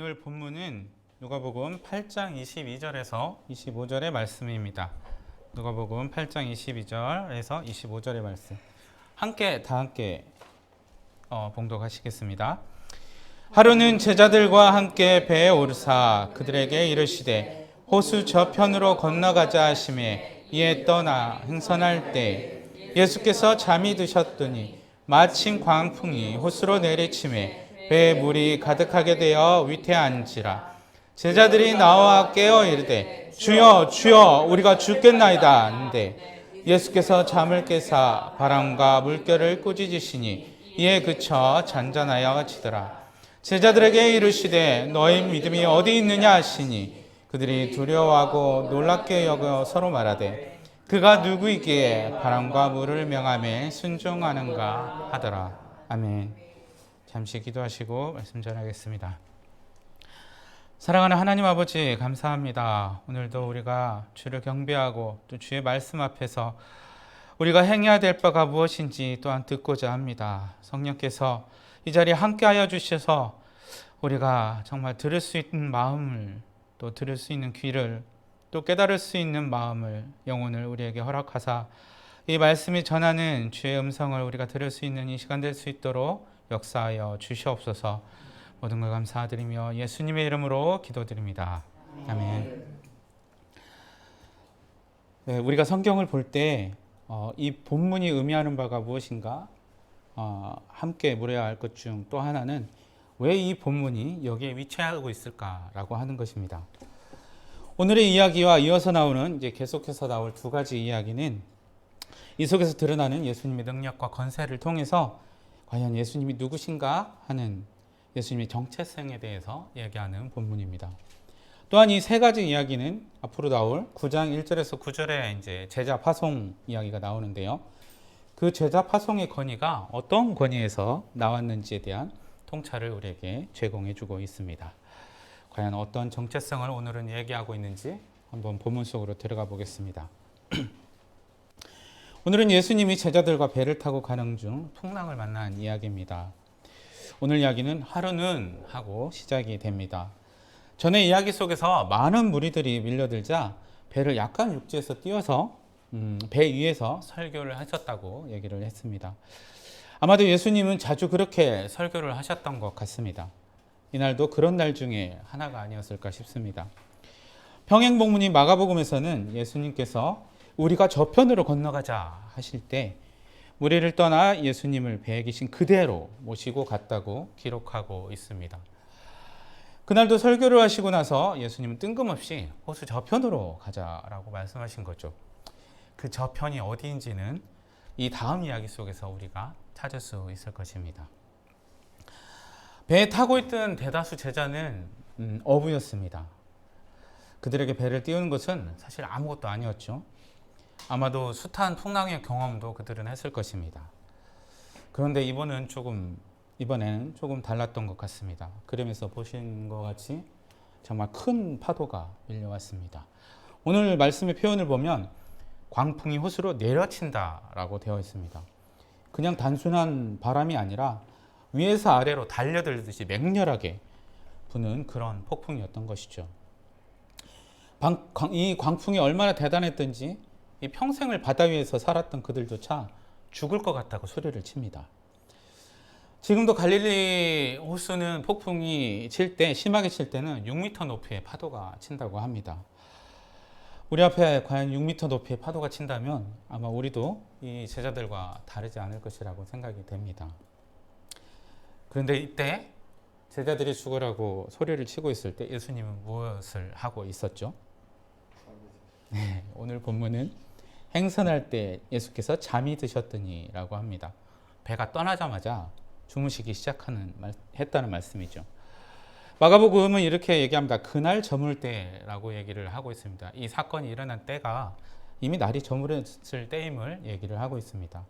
오늘 본문은 누가복음 8장 22절에서 25절의 말씀입니다. 누가복음 8장 22절에서 25절의 말씀. 다 함께 봉독하시겠습니다. 하루는 제자들과 함께 배에 오르사 그들에게 이르시되 호수 저편으로 건너가자 하시매 이에 떠나 행선할 때 예수께서 잠이 드셨더니 마침 광풍이 호수로 내리치매 배에 물이 가득하게 되어 위태한지라. 제자들이 나와 깨어 이르되 주여 주여 우리가 죽겠나이다 하는데 예수께서 잠을 깨사 바람과 물결을 꾸짖으시니 이에 그쳐 잔잔하여 지더라. 제자들에게 이르시되 너희 믿음이 어디 있느냐 하시니 그들이 두려워하고 놀랍게 여겨 서로 말하되 그가 누구이기에 바람과 물을 명하며 순종하는가 하더라. 아멘. 잠시 기도하시고 말씀 전하겠습니다. 사랑하는 하나님 아버지 감사합니다. 오늘도 우리가 주를 경배하고 또 주의 말씀 앞에서 우리가 행해야 될 바가 무엇인지 또한 듣고자 합니다. 성령께서 이 자리에 함께하여 주셔서 우리가 정말 들을 수 있는 마음을 또 들을 수 있는 귀를 또 깨달을 수 있는 마음을 영혼을 우리에게 허락하사 이 말씀이 전하는 주의 음성을 우리가 들을 수 있는 이 시간 될 수 있도록 역사하여 주시옵소서. 모든 걸 감사드리며 예수님의 이름으로 기도드립니다. 아멘. 네, 우리가 성경을 볼 때 이 본문이 의미하는 바가 무엇인가 함께 물어야 할 것 중 또 하나는 왜 이 본문이 여기에 위치하고 있을까라고 하는 것입니다. 오늘의 이야기와 이어서 나오는 이제 계속해서 나올 두 가지 이야기는 이 속에서 드러나는 예수님의 능력과 권세를 통해서 과연 예수님이 누구신가 하는 예수님의 정체성에 대해서 얘기하는 본문입니다. 또한 이 세 가지 이야기는 앞으로 나올 9장 1절에서 9절에 이제 제자 파송 이야기가 나오는데요. 그 제자 파송의 권위가 어떤 권위에서 나왔는지에 대한 통찰을 우리에게 제공해 주고 있습니다. 과연 어떤 정체성을 오늘은 얘기하고 있는지 한번 본문 속으로 들어가 보겠습니다. 오늘은 예수님이 제자들과 배를 타고 가는 중 풍랑을 만난 이야기입니다. 오늘 이야기는 하루는 하고 시작이 됩니다. 전에 이야기 속에서 많은 무리들이 밀려들자 배를 약간 육지에서 띄워서 배 위에서 설교를 하셨다고 얘기를 했습니다. 아마도 예수님은 자주 그렇게 설교를 하셨던 것 같습니다. 이날도 그런 날 중에 하나가 아니었을까 싶습니다. 평행복음인 마가복음에서는 예수님께서 우리가 저편으로 건너가자 하실 때 무리를 떠나 예수님을 배에 계신 그대로 모시고 갔다고 기록하고 있습니다. 그날도 설교를 하시고 나서 예수님은 뜬금없이 호수 저편으로 가자라고 말씀하신 거죠. 그 저편이 어디인지는 이 다음 이야기 속에서 우리가 찾을 수 있을 것입니다. 배에 타고 있던 대다수 제자는 어부였습니다. 그들에게 배를 띄우는 것은 사실 아무것도 아니었죠. 아마도 숱한 풍랑의 경험도 그들은 했을 것입니다. 그런데 이번에는 조금 달랐던 것 같습니다. 그림에서 보신 것 같이 정말 큰 파도가 밀려왔습니다. 오늘 말씀의 표현을 보면 광풍이 호수로 내려친다라고 되어 있습니다. 그냥 단순한 바람이 아니라 위에서 아래로 달려들듯이 맹렬하게 부는 그런 폭풍이었던 것이죠. 이 광풍이 얼마나 대단했던지 이 평생을 바다 위에서 살았던 그들조차 죽을 것 같다고 소리를 칩니다. 지금도 갈릴리 호수는 폭풍이 심하게 칠 때는 6m 높이의 파도가 친다고 합니다. 우리 앞에 과연 6m 높이의 파도가 친다면 아마 우리도 이 제자들과 다르지 않을 것이라고 생각이 됩니다. 그런데 이때 제자들이 죽으라고 소리를 치고 있을 때 예수님은 무엇을 하고 있었죠? 네, 오늘 본문은 행선할 때 예수께서 잠이 드셨더니 라고 합니다. 배가 떠나자마자 주무시기 했다는 말씀이죠. 마가복음은 이렇게 얘기합니다. 그날 저물 때라고 얘기를 하고 있습니다. 이 사건이 일어난 때가 이미 날이 저물었을 때임을 얘기를 하고 있습니다.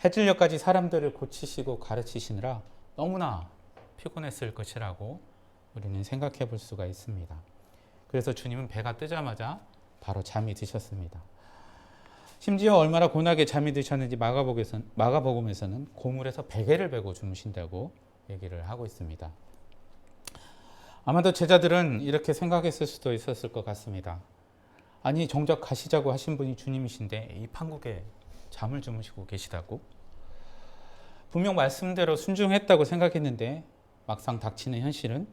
해질녘까지 사람들을 고치시고 가르치시느라 너무나 피곤했을 것이라고 우리는 생각해 볼 수가 있습니다. 그래서 주님은 배가 뜨자마자 바로 잠이 드셨습니다. 심지어 얼마나 고나게 잠이 드셨는지 마가복음에서는 고물에서 베개를 베고 주무신다고 얘기를 하고 있습니다. 아마도 제자들은 이렇게 생각했을 수도 있었을 것 같습니다. 아니 정작 가시자고 하신 분이 주님이신데 이 판국에 잠을 주무시고 계시다고? 분명 말씀대로 순종했다고 생각했는데 막상 닥치는 현실은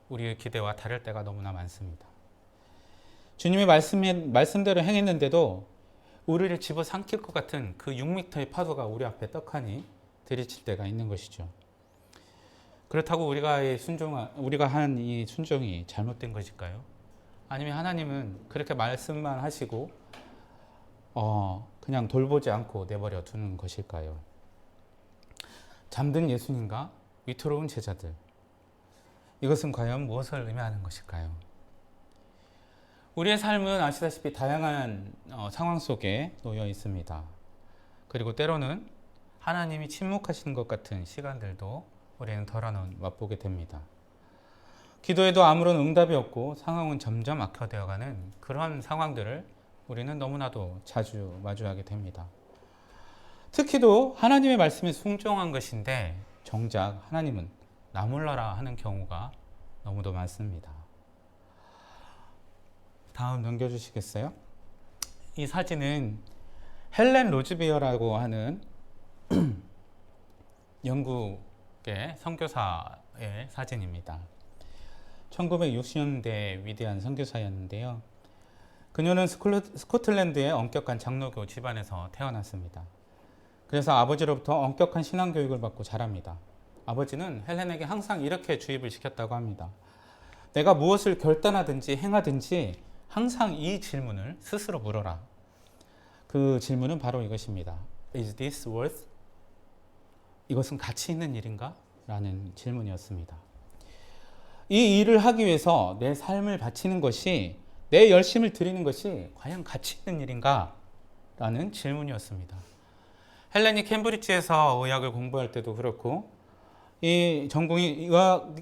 우리의 기대와 다를 때가 너무나 많습니다. 주님의 말씀대로 행했는데도 우리를 집어삼킬 것 같은 그 6m의 파도가 우리 앞에 떡하니 들이칠 때가 있는 것이죠. 그렇다고 우리가 한 이 순종이 잘못된 것일까요? 아니면 하나님은 그렇게 말씀만 하시고 그냥 돌보지 않고 내버려 두는 것일까요? 잠든 예수님과 위태로운 제자들, 이것은 과연 무엇을 의미하는 것일까요? 우리의 삶은 아시다시피 다양한 상황 속에 놓여 있습니다. 그리고 때로는 하나님이 침묵하시는 것 같은 시간들도 우리는 덜어놓은 맛보게 됩니다. 기도에도 아무런 응답이 없고 상황은 점점 악화되어가는 그런 상황들을 우리는 너무나도 자주 마주하게 됩니다. 특히도 하나님의 말씀에 순종한 것인데 정작 하나님은 나몰라라 하는 경우가 너무도 많습니다. 다음 넘겨주시겠어요? 이 사진은 헬렌 로즈베어라고 하는 영국의 선교사의 사진입니다. 1960년대 위대한 선교사였는데요. 그녀는 스코틀랜드의 엄격한 장로교 집안에서 태어났습니다. 그래서 아버지로부터 엄격한 신앙교육을 받고 자랍니다. 아버지는 헬렌에게 항상 이렇게 주입을 시켰다고 합니다. 내가 무엇을 결단하든지 행하든지 항상 이 질문을 스스로 물어라. 그 질문은 바로 이것입니다. Is this worth? 이것은 가치 있는 일인가? 라는 질문이었습니다. 이 일을 하기 위해서 내 삶을 바치는 것이, 내 열심을 드리는 것이 과연 가치 있는 일인가? 라는 질문이었습니다. 헬렌이 캠브리지에서 의학을 공부할 때도 그렇고, 이 전공이 의학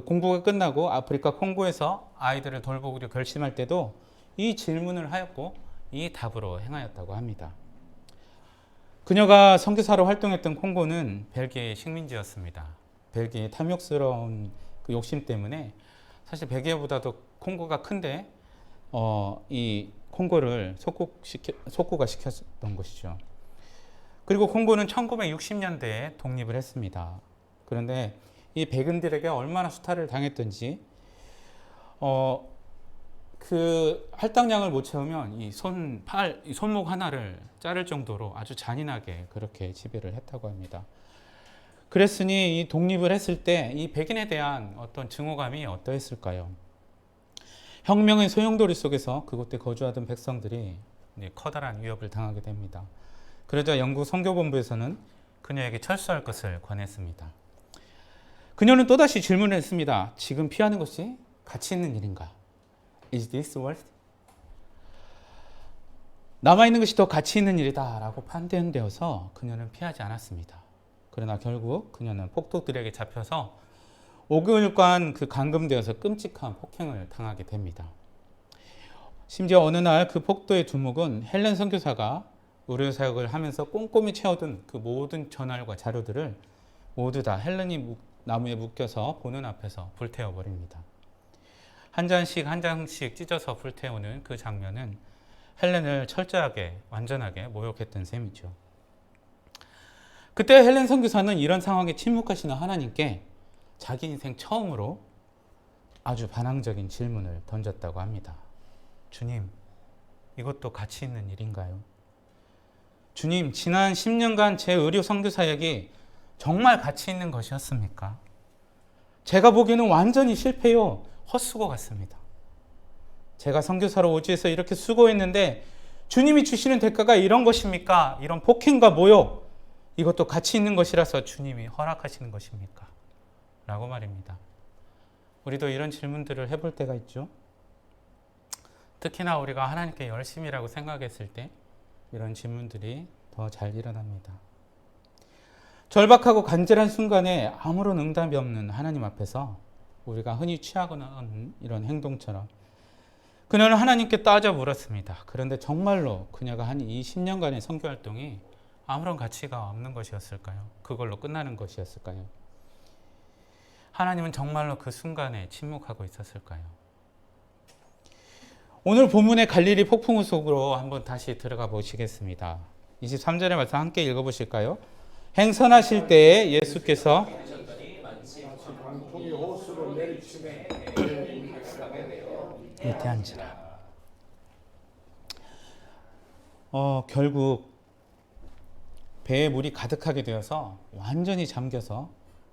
공부가 끝나고 아프리카 콩고에서 아이들을 돌보기로 결심할 때도 이 질문을 하였고 이 답으로 행하였다고 합니다. 그녀가 선교사로 활동했던 콩고는 벨기에의 식민지였습니다. 벨기에의 탐욕스러운 그 욕심 때문에 사실 벨기에보다도 콩고가 큰데 이 콩고를 속국가 시켰던 것이죠. 그리고 콩고는 1960년대에 독립을 했습니다. 그런데 이 백인들에게 얼마나 수탈을 당했던지 그 할당량을 못 채우면 이 손목 하나를 자를 정도로 아주 잔인하게 그렇게 지배를 했다고 합니다. 그랬으니 이 독립을 했을 때 이 백인에 대한 어떤 증오감이 어떠했을까요? 혁명의 소용돌이 속에서 그곳에 거주하던 백성들이 커다란 위협을 당하게 됩니다. 그러자 영국 선교본부에서는 그녀에게 철수할 것을 권했습니다. 그녀는 또다시 질문을 했습니다. 지금 피하는 것이 가치 있는 일인가? Is this worth? 남아있는 것이 더 가치 있는 일이다 라고 판단되어서 그녀는 피하지 않았습니다. 그러나 결국 그녀는 폭도들에게 잡혀서 5개월간 감금되어서 끔찍한 폭행을 당하게 됩니다. 심지어 어느 날 그 폭도의 두목은 헬렌 선교사가 의료사역을 하면서 꼼꼼히 채워둔 그 모든 저널과 자료들을 모두 다 헬렌이 나무에 묶여서 보는 앞에서 불태워버립니다. 한 장씩 찢어서 불태우는 그 장면은 헬렌을 철저하게 완전하게 모욕했던 셈이죠. 그때 헬렌 선교사는 이런 상황에 침묵하시는 하나님께 자기 인생 처음으로 아주 반항적인 질문을 던졌다고 합니다. 주님, 이것도 가치 있는 일인가요? 주님, 지난 10년간 제 의료 선교사역이 정말 가치 있는 것이었습니까? 제가 보기에는 완전히 실패요. 헛수고 같습니다. 제가 선교사로 오지에서 이렇게 수고했는데 주님이 주시는 대가가 이런 것입니까? 이런 폭행과 모욕, 이것도 가치 있는 것이라서 주님이 허락하시는 것입니까? 라고 말입니다. 우리도 이런 질문들을 해볼 때가 있죠. 특히나 우리가 하나님께 열심이라고 생각했을 때 이런 질문들이 더 잘 일어납니다. 절박하고 간절한 순간에 아무런 응답이 없는 하나님 앞에서 우리가 흔히 취하거나 하는 이런 행동처럼 그녀는 하나님께 따져 물었습니다. 그런데 정말로 그녀가 한 이 10년간의 선교활동이 아무런 가치가 없는 것이었을까요? 그걸로 끝나는 것이었을까요? 하나님은 정말로 그 순간에 침묵하고 있었을까요? 오늘 본문의 갈릴리 폭풍우 속으로 한번 다시 들어가 보시겠습니다. 23절의 말씀 함께 읽어보실까요? 행선하실 때에 예수께서 위태한지라. 결국 배에 물이 가득하게 되어서 완전히 잠겨서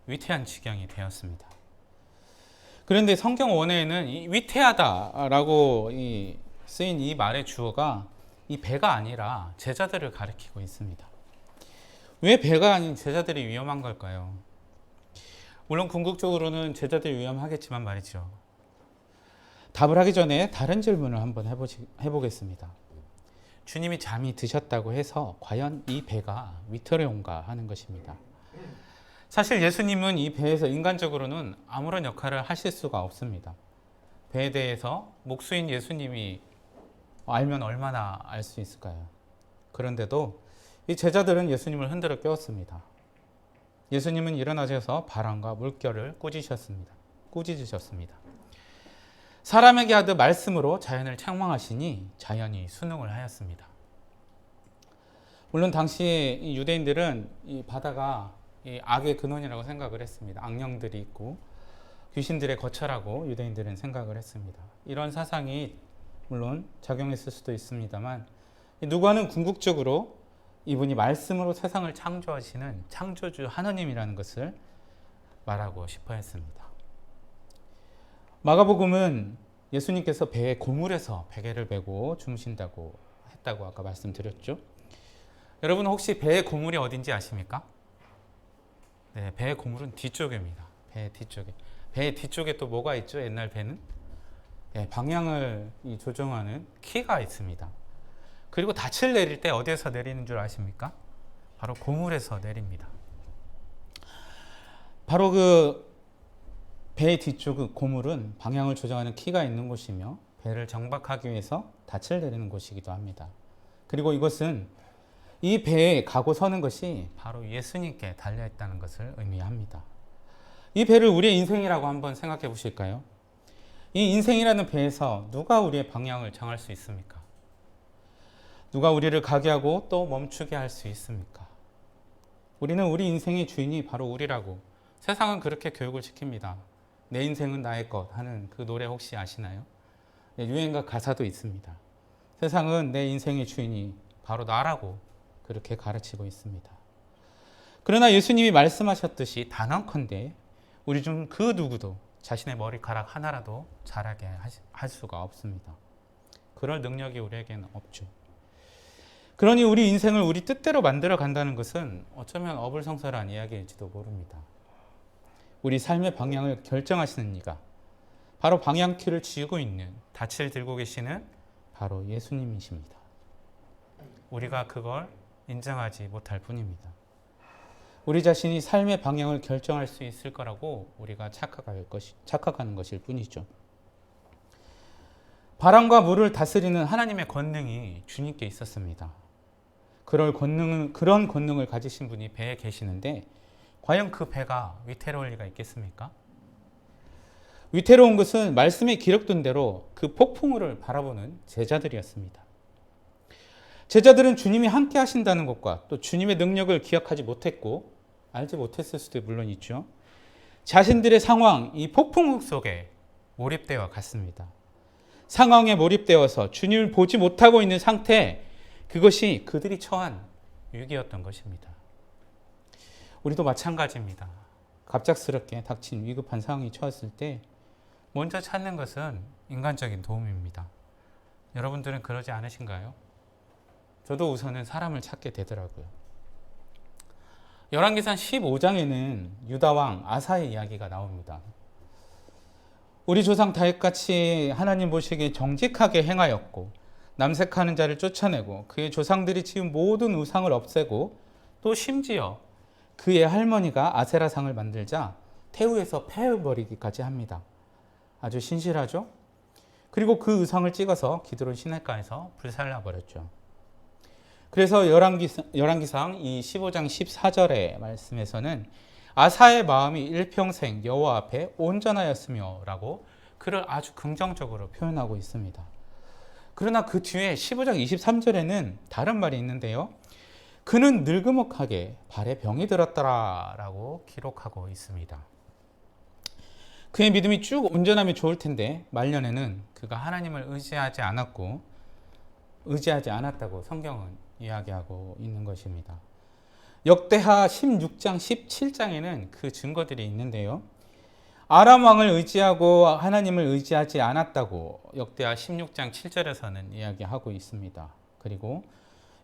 위태한 지경이 되었습니다. 그런데 성경 원어에는 이 위태하다라고 쓰인 이 말의 주어가 이 배가 아니라 제자들을 가리키고 있습니다. 왜 배가 아닌 제자들이 위험한 걸까요? 물론 궁극적으로는 제자들이 위험하겠지만 말이죠. 답을 하기 전에 다른 질문을 한번 해보겠습니다. 주님이 잠이 드셨다고 해서 과연 이 배가 위태로운가 하는 것입니다. 사실 예수님은 이 배에서 인간적으로는 아무런 역할을 하실 수가 없습니다. 배에 대해서 목수인 예수님이 알면 얼마나 알 수 있을까요? 그런데도 이 제자들은 예수님을 흔들어 깨웠습니다. 예수님은 일어나셔서 바람과 물결을 꾸짖으셨습니다. 사람에게 하듯 말씀으로 자연을 책망하시니 자연이 순응을 하였습니다. 물론 당시 유대인들은 이 바다가 이 악의 근원이라고 생각을 했습니다. 악령들이 있고 귀신들의 거처라고 유대인들은 생각을 했습니다. 이런 사상이 물론 작용했을 수도 있습니다만 누가는 궁극적으로 이분이 말씀으로 세상을 창조하시는 창조주 하나님이라는 것을 말하고 싶어 했습니다. 마가복음은 예수님께서 배에 고물에서 베개를 메고 주무신다고 했다고 아까 말씀드렸죠. 여러분 혹시 배의 고물이 어딘지 아십니까? 네, 배의 고물은 뒤쪽입니다. 배 뒤쪽에. 배 뒤쪽에 또 뭐가 있죠? 옛날 배는? 네, 방향을 조정하는 키가 있습니다. 그리고 닻을 내릴 때 어디에서 내리는 줄 아십니까? 바로 고물에서 내립니다. 바로 그 배의 뒤쪽 고물은 방향을 조정하는 키가 있는 곳이며 배를 정박하기 위해서 닻을 내리는 곳이기도 합니다. 그리고 이것은 이 배에 가고 서는 것이 바로 예수님께 달려있다는 것을 의미합니다. 이 배를 우리의 인생이라고 한번 생각해 보실까요? 이 인생이라는 배에서 누가 우리의 방향을 정할 수 있습니까? 누가 우리를 가게 하고 또 멈추게 할 수 있습니까? 우리는 우리 인생의 주인이 바로 우리라고 세상은 그렇게 교육을 시킵니다. 내 인생은 나의 것 하는 그 노래 혹시 아시나요? 유행가 가사도 있습니다. 세상은 내 인생의 주인이 바로 나라고 그렇게 가르치고 있습니다. 그러나 예수님이 말씀하셨듯이 단언컨대 우리 중 그 누구도 자신의 머리카락 하나라도 자라게 할 수가 없습니다. 그럴 능력이 우리에게는 없죠. 그러니 우리 인생을 우리 뜻대로 만들어 간다는 것은 어쩌면 어불성설한 이야기일지도 모릅니다. 우리 삶의 방향을 결정하시는 이가 바로 방향키를 쥐고 있는 닻을 들고 계시는 바로 예수님이십니다. 우리가 그걸 인정하지 못할 뿐입니다. 우리 자신이 삶의 방향을 결정할 수 있을 거라고 우리가 착각하는 것일 뿐이죠. 바람과 물을 다스리는 하나님의 권능이 주님께 있었습니다. 그런 권능을 가지신 분이 배에 계시는데 과연 그 배가 위태로울 리가 있겠습니까? 위태로운 것은 말씀에 기록된 대로 그 폭풍우를 바라보는 제자들이었습니다. 제자들은 주님이 함께 하신다는 것과 또 주님의 능력을 기억하지 못했고 알지 못했을 수도 물론 있죠. 자신들의 상황, 이 폭풍우 속에 몰입되어 갔습니다. 상황에 몰입되어서 주님을 보지 못하고 있는 상태, 그것이 그들이 처한 위기였던 것입니다. 우리도 마찬가지입니다. 갑작스럽게 닥친 위급한 상황이 처했을 때 먼저 찾는 것은 인간적인 도움입니다. 여러분들은 그러지 않으신가요? 저도 우선은 사람을 찾게 되더라고요. 열왕기상 15장에는 유다왕 아사의 이야기가 나옵니다. 우리 조상 다윗같이 하나님 보시기에 정직하게 행하였고 남색하는 자를 쫓아내고 그의 조상들이 지은 모든 우상을 없애고 또 심지어 그의 할머니가 아세라상을 만들자 태우에서 패해버리기까지 합니다. 아주 신실하죠? 그리고 그 의상을 찍어서 기드론 시냇가에서 불살라버렸죠. 그래서 열왕기상 이 15장 14절의 말씀에서는 아사의 마음이 일평생 여호와 앞에 온전하였으며 라고 그를 아주 긍정적으로 표현하고 있습니다. 그러나 그 뒤에 15장 23절에는 다른 말이 있는데요. 그는 늙으목하게 발에 병이 들었더라 라고 기록하고 있습니다. 그의 믿음이 쭉 온전하면 좋을 텐데 말년에는 그가 하나님을 의지하지 않았다고 성경은 이야기하고 있는 것입니다. 역대하 16장 17장에는 그 증거들이 있는데요. 아람 왕을 의지하고 하나님을 의지하지 않았다고 역대하 16장 7절에서는 이야기하고 있습니다. 그리고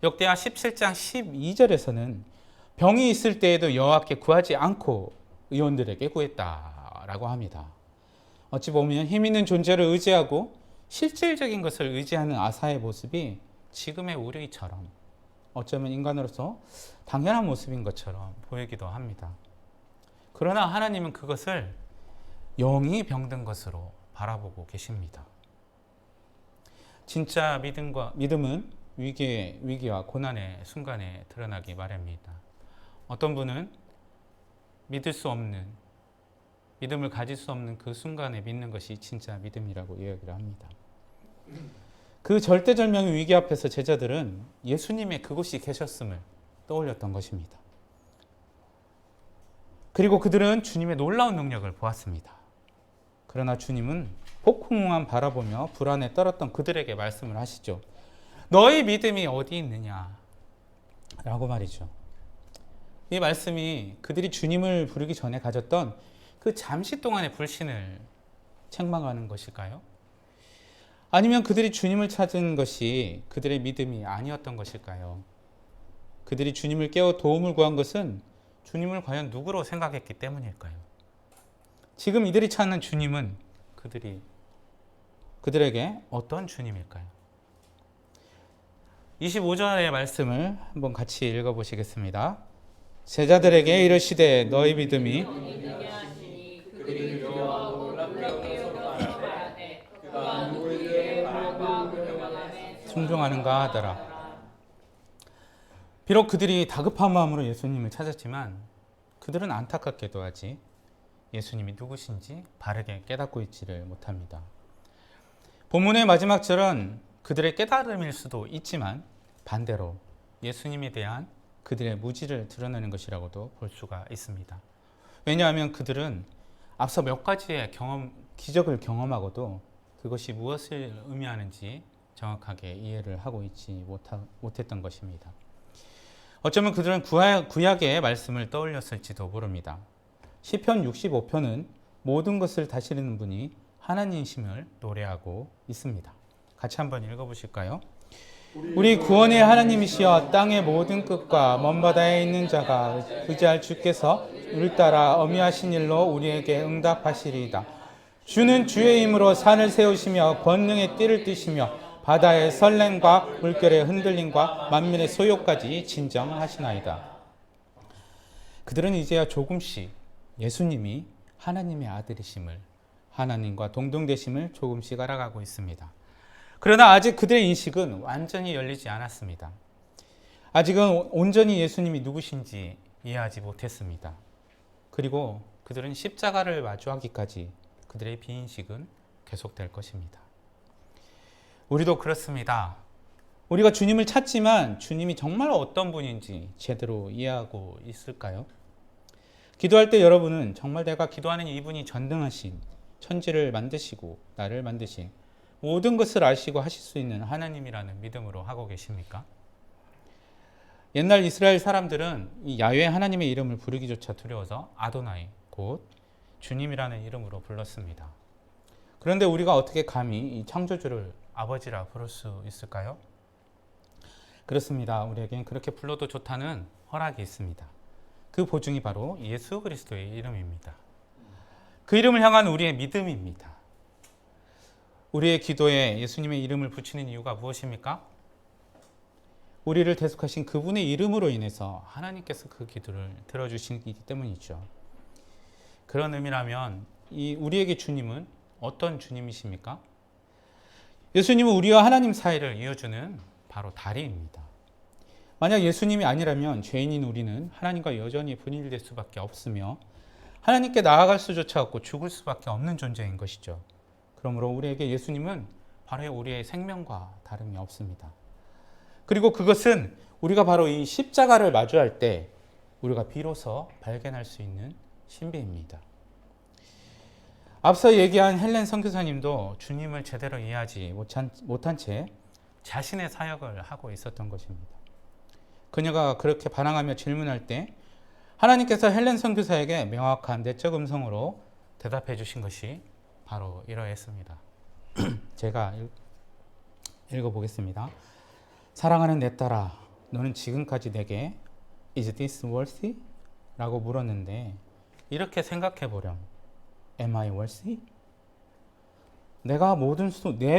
역대하 17장 12절에서는 병이 있을 때에도 여호와께 구하지 않고 의원들에게 구했다라고 합니다. 어찌 보면 힘 있는 존재를 의지하고 실질적인 것을 의지하는 아사의 모습이 지금의 우리처럼 어쩌면 인간으로서 당연한 모습인 것처럼 보이기도 합니다. 그러나 하나님은 그것을 영이 병든 것으로 바라보고 계십니다. 진짜 믿음은 위기와 고난의 순간에 드러나기 마련입니다. 어떤 분은 믿음을 가질 수 없는 그 순간에 믿는 것이 진짜 믿음이라고 이야기를 합니다. 그 절대절명의 위기 앞에서 제자들은 예수님의 그곳이 계셨음을 떠올렸던 것입니다. 그리고 그들은 주님의 놀라운 능력을 보았습니다. 그러나 주님은 폭풍우만 바라보며 불안에 떨었던 그들에게 말씀을 하시죠. 너희 믿음이 어디 있느냐? 라고 말이죠. 이 말씀이 그들이 주님을 부르기 전에 가졌던 그 잠시 동안의 불신을 책망하는 것일까요? 아니면 그들이 주님을 찾은 것이 그들의 믿음이 아니었던 것일까요? 그들이 주님을 깨워 도움을 구한 것은 주님을 과연 누구로 생각했기 때문일까요? 지금 이들이 찾는 주님은 그들에게 어떤 주님일까요? 25절의 말씀을 한번 같이 읽어보시겠습니다. 제자들에게 이르시되 너희 믿음이 순종하는가 하더라. 비록 그들이 다급한 마음으로 예수님을 찾았지만 그들은 안타깝게도 아직 예수님이 누구신지 바르게 깨닫고 있지를 못합니다. 본문의 마지막 절은 그들의 깨달음일 수도 있지만 반대로 예수님에 대한 그들의 무지를 드러내는 것이라고도 볼 수가 있습니다. 왜냐하면 그들은 앞서 몇 가지의 기적을 경험하고도 그것이 무엇을 의미하는지 정확하게 이해를 하고 있지 못했던 것입니다. 어쩌면 그들은 구약의 말씀을 떠올렸을지도 모릅니다. 시편 65편은 모든 것을 다스리는 분이 하나님이심을 노래하고 있습니다. 같이 한번 읽어보실까요? 우리 구원의 하나님이시여 땅의 모든 끝과 먼 바다에 있는 자가 의지할 주께서 우리 따라 어미하신 일로 우리에게 응답하시리이다. 주는 주의 힘으로 산을 세우시며 권능의 띠를 띠시며 바다의 설렘과 물결의 흔들림과 만민의 소요까지 진정하시나이다. 그들은 이제야 조금씩 예수님이 하나님의 아들이심을, 하나님과 동등되심을 조금씩 알아가고 있습니다. 그러나 아직 그들의 인식은 완전히 열리지 않았습니다. 아직은 온전히 예수님이 누구신지 이해하지 못했습니다. 그리고 그들은 십자가를 마주하기까지 그들의 비인식은 계속될 것입니다. 우리도 그렇습니다. 우리가 주님을 찾지만 주님이 정말 어떤 분인지 제대로 이해하고 있을까요? 기도할 때 여러분은 정말 내가 기도하는 이분이 전능하신 천지를 만드시고 나를 만드신 모든 것을 아시고 하실 수 있는 하나님이라는 믿음으로 하고 계십니까? 옛날 이스라엘 사람들은 이 야훼 하나님의 이름을 부르기조차 두려워서 아도나이, 곧 주님이라는 이름으로 불렀습니다. 그런데 우리가 어떻게 감히 이 창조주를 아버지라 부를 수 있을까요? 그렇습니다. 우리에겐 그렇게 불러도 좋다는 허락이 있습니다. 그 보증이 바로 예수 그리스도의 이름입니다. 그 이름을 향한 우리의 믿음입니다. 우리의 기도에 예수님의 이름을 붙이는 이유가 무엇입니까? 우리를 대속하신 그분의 이름으로 인해서 하나님께서 그 기도를 들어주시기 때문이죠. 그런 의미라면 우리에게 주님은 어떤 주님이십니까? 예수님은 우리와 하나님 사이를 이어주는 바로 다리입니다. 만약 예수님이 아니라면 죄인인 우리는 하나님과 여전히 분일될 수밖에 없으며 하나님께 나아갈 수조차 없고 죽을 수밖에 없는 존재인 것이죠. 그러므로 우리에게 예수님은 바로 우리의 생명과 다름이 없습니다. 그리고 그것은 우리가 바로 이 십자가를 마주할 때 우리가 비로소 발견할 수 있는 신비입니다. 앞서 얘기한 헬렌 선교사님도 주님을 제대로 이해하지 못한 채 자신의 사역을 하고 있었던 것입니다. 그녀가 그렇게 반항하며 질문할 때 하나님께서 헬렌 선교사에게 명확한 내적 음성으로 대답해 주신 것이 바로 이러했습니다. 제가 읽어보겠습니다. 사랑하는 내 딸아, 너는 지금까지 내게 Is this worthy? 라고 물었는데 이렇게 생각해 보렴. Am I worthy? 내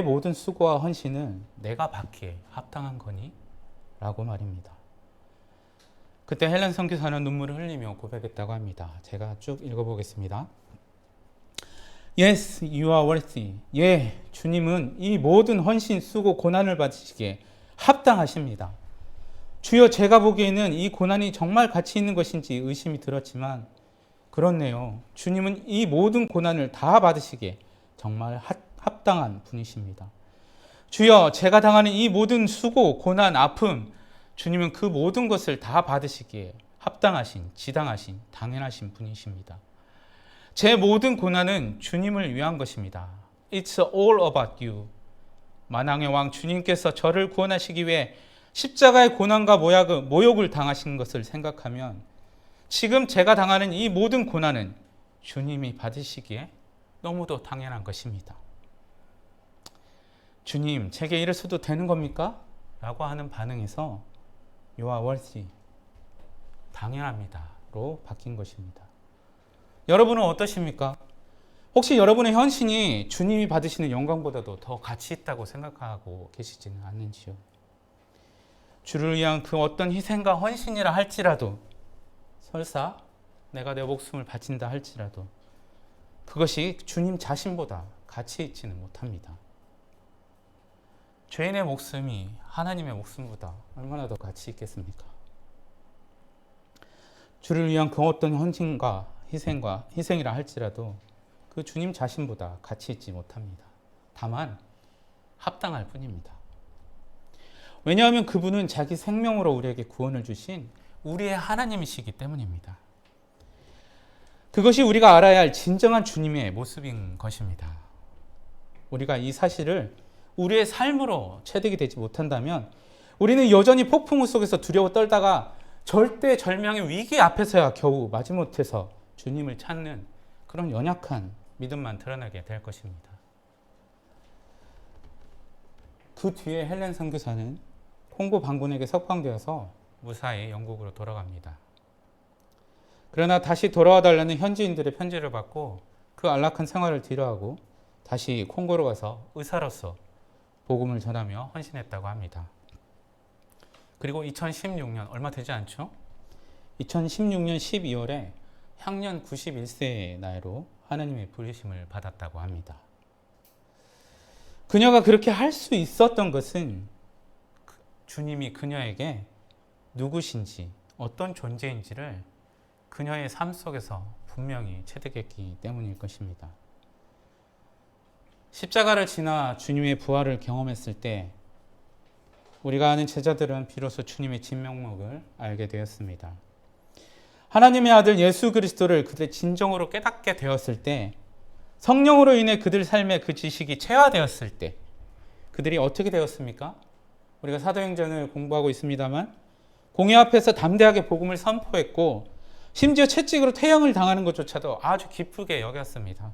모든 수고와 헌신을 내가 받기에 합당한 거니? 라고 말입니다. 그때 헬렌 선교사는 눈물을 흘리며 고백했다고 합니다. 제가 쭉 읽어보겠습니다. Yes, you are worthy. 예, 주님은 이 모든 헌신, 수고, 고난을 받으시기에 합당하십니다. 주여, 제가 보기에는 이 고난이 정말 가치 있는 것인지 의심이 들었지만 그렇네요. 주님은 이 모든 고난을 다 받으시기에 정말 합당한 분이십니다. 주여, 제가 당하는 이 모든 수고, 고난, 아픔, 주님은 그 모든 것을 다 받으시기에 합당하신, 지당하신, 당연하신 분이십니다. 제 모든 고난은 주님을 위한 것입니다. It's all about you. 만왕의 왕 주님께서 저를 구원하시기 위해 십자가의 고난과 모욕을 당하신 것을 생각하면 지금 제가 당하는 이 모든 고난은 주님이 받으시기에 너무도 당연한 것입니다. 주님, 제게 이랬어도 되는 겁니까? 라고 하는 반응에서 You are worthy. 당연합니다. 로 바뀐 것입니다. 여러분은 어떠십니까? 혹시 여러분의 헌신이 주님이 받으시는 영광보다도 더 가치 있다고 생각하고 계시지는 않는지요? 주를 위한 그 어떤 희생과 헌신이라 할지라도 설사 내가 내 목숨을 바친다 할지라도 그것이 주님 자신보다 가치 있지는 못합니다. 죄인의 목숨이 하나님의 목숨보다 얼마나 더 가치 있겠습니까? 주를 위한 그 어떤 헌신과 희생이라 할지라도 그 주님 자신보다 가치 있지 못합니다. 다만 합당할 뿐입니다. 왜냐하면 그분은 자기 생명으로 우리에게 구원을 주신 우리의 하나님이시기 때문입니다. 그것이 우리가 알아야 할 진정한 주님의 모습인 것입니다. 우리가 이 사실을 우리의 삶으로 체득이 되지 못한다면 우리는 여전히 폭풍우 속에서 두려워 떨다가 절대절명의 위기 앞에서야 겨우 마지못해서 주님을 찾는 그런 연약한 믿음만 드러나게 될 것입니다. 그 뒤에 헬렌 선교사는 콩고 반군에게 석방되어서 무사히 영국으로 돌아갑니다. 그러나 다시 돌아와 달라는 현지인들의 편지를 받고 그 안락한 생활을 뒤로하고 다시 콩고로 가서 의사로서 복음을 전하며 헌신했다고 합니다. 그리고 2016년 얼마 되지 않죠? 2016년 12월에 향년 91세의 나이로 하나님의 부르심을 받았다고 합니다. 그녀가 그렇게 할 수 있었던 것은 주님이 그녀에게 누구신지 어떤 존재인지를 그녀의 삶 속에서 분명히 체득했기 때문일 것입니다. 십자가를 지나 주님의 부활을 경험했을 때 우리가 아는 제자들은 비로소 주님의 진면목을 알게 되었습니다. 하나님의 아들 예수 그리스도를 그들 진정으로 깨닫게 되었을 때 성령으로 인해 그들 삶의 그 지식이 체화되었을 때 그들이 어떻게 되었습니까? 우리가 사도행전을 공부하고 있습니다만 공회 앞에서 담대하게 복음을 선포했고 심지어 채찍으로 태형을 당하는 것조차도 아주 기쁘게 여겼습니다.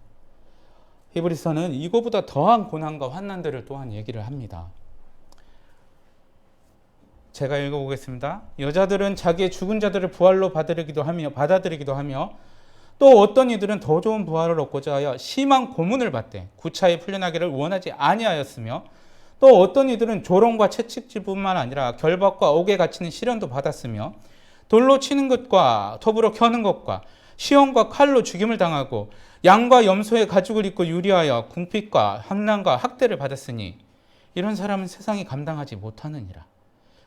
히브리서는 이거보다 더한 고난과 환난들을 또한 얘기를 합니다. 제가 읽어보겠습니다. 여자들은 자기의 죽은 자들을 부활로 받아들이기도 하며 또 어떤 이들은 더 좋은 부활을 얻고자 하여 심한 고문을 받되 구차히 풀려나기를 원하지 아니하였으며 또 어떤 이들은 조롱과 채찍질뿐만 아니라 결박과 옥에 갇히는 시련도 받았으며 돌로 치는 것과 톱으로 켜는 것과 시험과 칼로 죽임을 당하고 양과 염소의 가죽을 입고 유리하여 궁핍과 함난과 학대를 받았으니 이런 사람은 세상이 감당하지 못하느니라.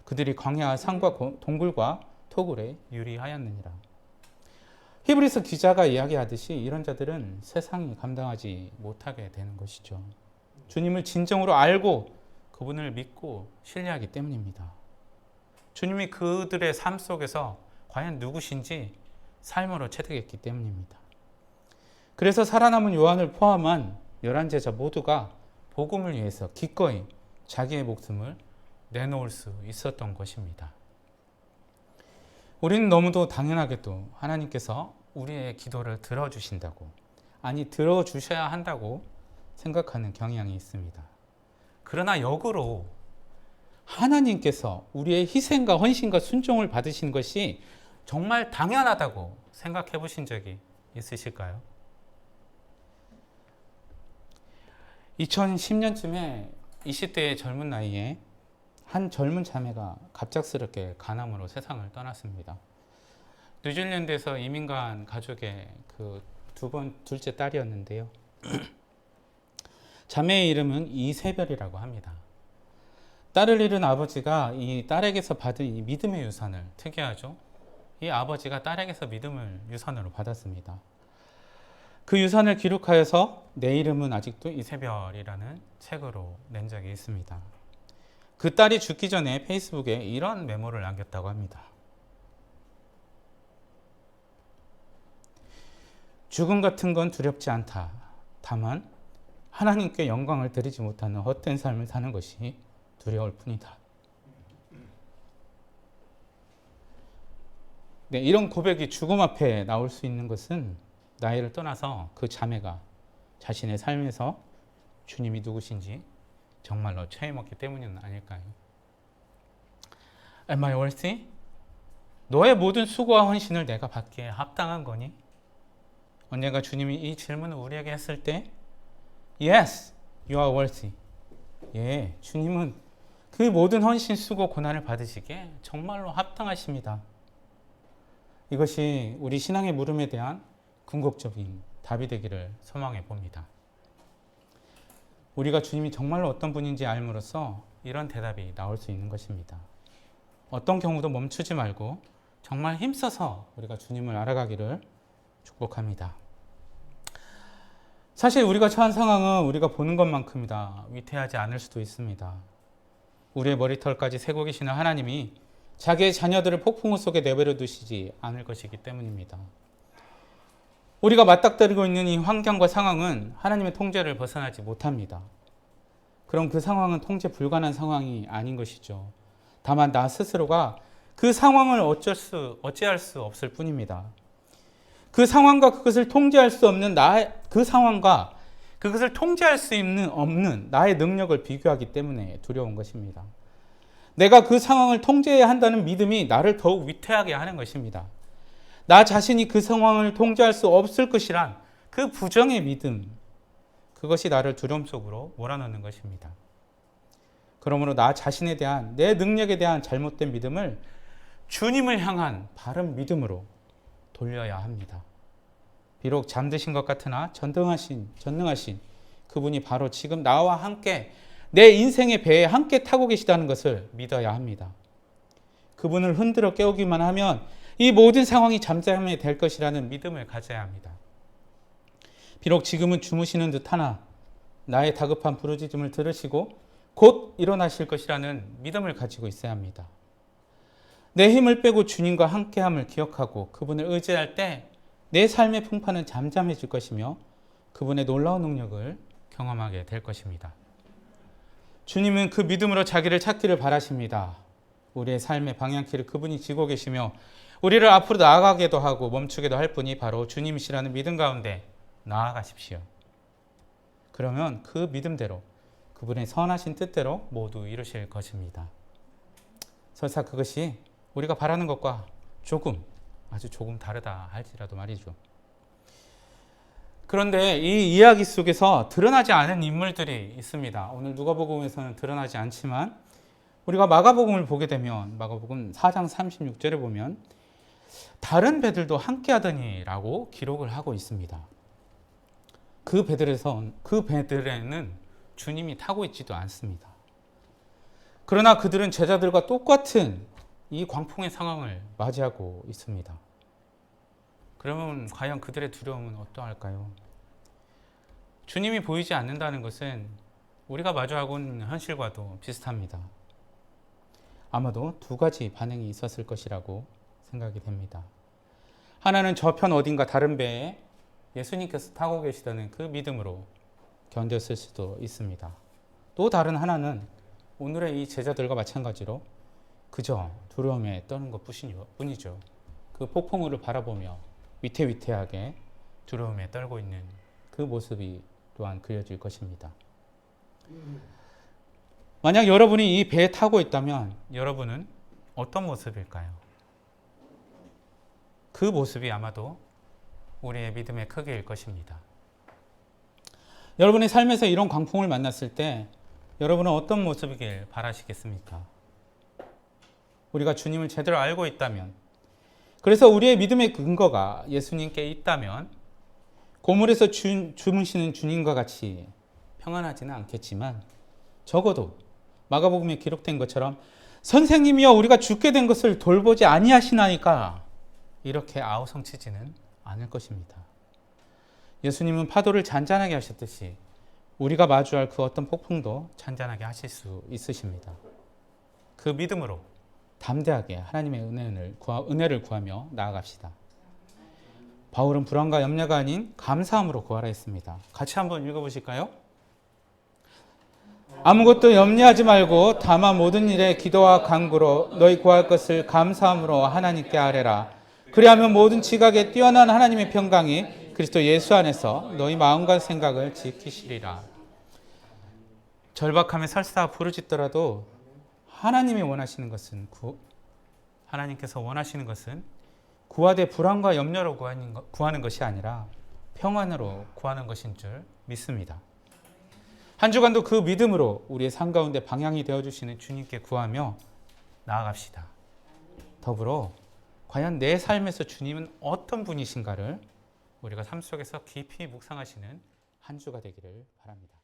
그들이 광야와 산과 동굴과 토굴에 유리하였느니라. 히브리서 기자가 이야기하듯이 이런 자들은 세상이 감당하지 못하게 되는 것이죠. 주님을 진정으로 알고 그분을 믿고 신뢰하기 때문입니다. 주님이 그들의 삶 속에서 과연 누구신지 삶으로 체득했기 때문입니다. 그래서 살아남은 요한을 포함한 11제자 모두가 복음을 위해서 기꺼이 자기의 목숨을 내놓을 수 있었던 것입니다. 우리는 너무도 당연하게도 하나님께서 우리의 기도를 들어주신다고, 아니 들어주셔야 한다고 생각하는 경향이 있습니다. 그러나 역으로 하나님께서 우리의 희생과 헌신과 순종을 받으신 것이 정말 당연하다고 생각해 보신 적이 있으실까요? 2010년쯤에 20대의 젊은 나이에 한 젊은 자매가 갑작스럽게 간암으로 세상을 떠났습니다. 뉴질랜드에서 이민 간 가족의 그 둘째 딸이었는데요. 자매의 이름은 이세별이라고 합니다. 딸을 잃은 아버지가 이 딸에게서 받은 이 믿음의 유산을, 특이하죠? 이 아버지가 딸에게서 믿음을 유산으로 받았습니다. 그 유산을 기록하여서 내 이름은 아직도 이세별이라는 책으로 낸 적이 있습니다. 그 딸이 죽기 전에 페이스북에 이런 메모를 남겼다고 합니다. 죽음 같은 건 두렵지 않다. 다만 하나님께 영광을 드리지 못하는 헛된 삶을 사는 것이 두려울 뿐이다. 네, 이런 고백이 죽음 앞에 나올 수 있는 것은 나이를 떠나서 그 자매가 자신의 삶에서 주님이 누구신지 정말로 체험했기 때문은 아닐까요? Am I worthy? 너의 모든 수고와 헌신을 내가 받기에 합당한 거니? 언젠가 주님이 이 질문을 우리에게 했을 때 Yes, you are worthy. 예, 주님은 그 모든 헌신, 수고, 고난을 받으시기에 정말로 합당하십니다. 이것이 우리 신앙의 물음에 대한 궁극적인 답이 되기를 소망해 봅니다. 우리가 주님이 정말로 어떤 분인지 알므로써 이런 대답이 나올 수 있는 것입니다. 어떤 경우도 멈추지 말고 정말 힘써서 우리가 주님을 알아가기를 축복합니다. 사실 우리가 처한 상황은 우리가 보는 것만큼이다 위태하지 않을 수도 있습니다. 우리의 머리털까지 세고 계시는 하나님이 자기의 자녀들을 폭풍우 속에 내버려 두시지 않을 것이기 때문입니다. 우리가 맞닥뜨리고 있는 이 환경과 상황은 하나님의 통제를 벗어나지 못합니다. 그럼 그 상황은 통제 불가능한 상황이 아닌 것이죠. 다만 나 스스로가 그 상황을 어찌할 수 없을 뿐입니다. 그 상황과 그것을 통제할 수 없는 그 상황과 그것을 통제할 수 없는 나의 능력을 비교하기 때문에 두려운 것입니다. 내가 그 상황을 통제해야 한다는 믿음이 나를 더욱 위태하게 하는 것입니다. 나 자신이 그 상황을 통제할 수 없을 것이란 그 부정의 믿음, 그것이 나를 두려움 속으로 몰아넣는 것입니다. 그러므로 나 자신에 대한, 내 능력에 대한 잘못된 믿음을 주님을 향한 바른 믿음으로 돌려야 합니다. 비록 잠드신 것 같으나 전능하신 그분이 바로 지금 나와 함께 내 인생의 배에 함께 타고 계시다는 것을 믿어야 합니다. 그분을 흔들어 깨우기만 하면 이 모든 상황이 잠잠이 될 것이라는 믿음을 가져야 합니다. 비록 지금은 주무시는 듯하나 나의 다급한 부르짖음을 들으시고 곧 일어나실 것이라는 믿음을 가지고 있어야 합니다. 내 힘을 빼고 주님과 함께함을 기억하고 그분을 의지할 때 내 삶의 풍파는 잠잠해질 것이며 그분의 놀라운 능력을 경험하게 될 것입니다. 주님은 그 믿음으로 자기를 찾기를 바라십니다. 우리의 삶의 방향키를 그분이 쥐고 계시며 우리를 앞으로 나아가게도 하고 멈추게도 할 분이 바로 주님이시라는 믿음 가운데 나아가십시오. 그러면 그 믿음대로 그분의 선하신 뜻대로 모두 이루실 것입니다. 설사 그것이 우리가 바라는 것과 아주 조금 다르다 할지라도 말이죠. 그런데 이 이야기 속에서 드러나지 않은 인물들이 있습니다. 오늘 누가복음에서는 드러나지 않지만 우리가 마가복음을 보게 되면 마가복음 4장 36절에 보면 다른 배들도 함께 하더니라고 기록을 하고 있습니다. 그 배들에는 주님이 타고 있지도 않습니다. 그러나 그들은 제자들과 똑같은 이 광풍의 상황을 맞이하고 있습니다. 그러면 과연 그들의 두려움은 어떠할까요? 주님이 보이지 않는다는 것은 우리가 마주하고 있는 현실과도 비슷합니다. 아마도 두 가지 반응이 있었을 것이라고 생각이 됩니다. 하나는 저편 어딘가 다른 배에 예수님께서 타고 계시다는 그 믿음으로 견뎠을 수도 있습니다. 또 다른 하나는 오늘의 이 제자들과 마찬가지로 그저 두려움에 떠는 것 뿐이죠. 그 폭풍우를 바라보며 위태위태하게 두려움에 떨고 있는 그 모습이 또한 그려질 것입니다. 만약 여러분이 이 배에 타고 있다면 여러분은 어떤 모습일까요? 그 모습이 아마도 우리의 믿음의 크기일 것입니다. 여러분의 삶에서 이런 광풍을 만났을 때 여러분은 어떤 모습이길 바라시겠습니까? 우리가 주님을 제대로 알고 있다면, 그래서 우리의 믿음의 근거가 예수님께 있다면 고물에서 주무시는 주님과 같이 평안하지는 않겠지만 적어도 마가복음에 기록된 것처럼 선생님이여 우리가 죽게 된 것을 돌보지 아니하시나이까 이렇게 아우성치지는 않을 것입니다. 예수님은 파도를 잔잔하게 하셨듯이 우리가 마주할 그 어떤 폭풍도 잔잔하게 하실 수 있으십니다. 그 믿음으로 담대하게 하나님의 은혜를 구하며 나아갑시다. 바울은 불안과 염려가 아닌 감사함으로 구하라 했습니다. 같이 한번 읽어보실까요? 아무것도 염려하지 말고 다만 모든 일에 기도와 간구로 너희 구할 것을 감사함으로 하나님께 아뢰라. 그리하면 모든 지각에 뛰어난 하나님의 평강이 그리스도 예수 안에서 너희 마음과 생각을 지키시리라. 절박함에 설사 부르짖더라도 하나님께서 원하시는 것은 구하되 불안과 염려로 구하는 것이 아니라 평안으로 구하는 것인 줄 믿습니다. 한 주간도 그 믿음으로 우리의 삶 가운데 방향이 되어주시는 주님께 구하며 나아갑시다. 더불어 과연 내 삶에서 주님은 어떤 분이신가를 우리가 삶 속에서 깊이 묵상하시는 한 주가 되기를 바랍니다.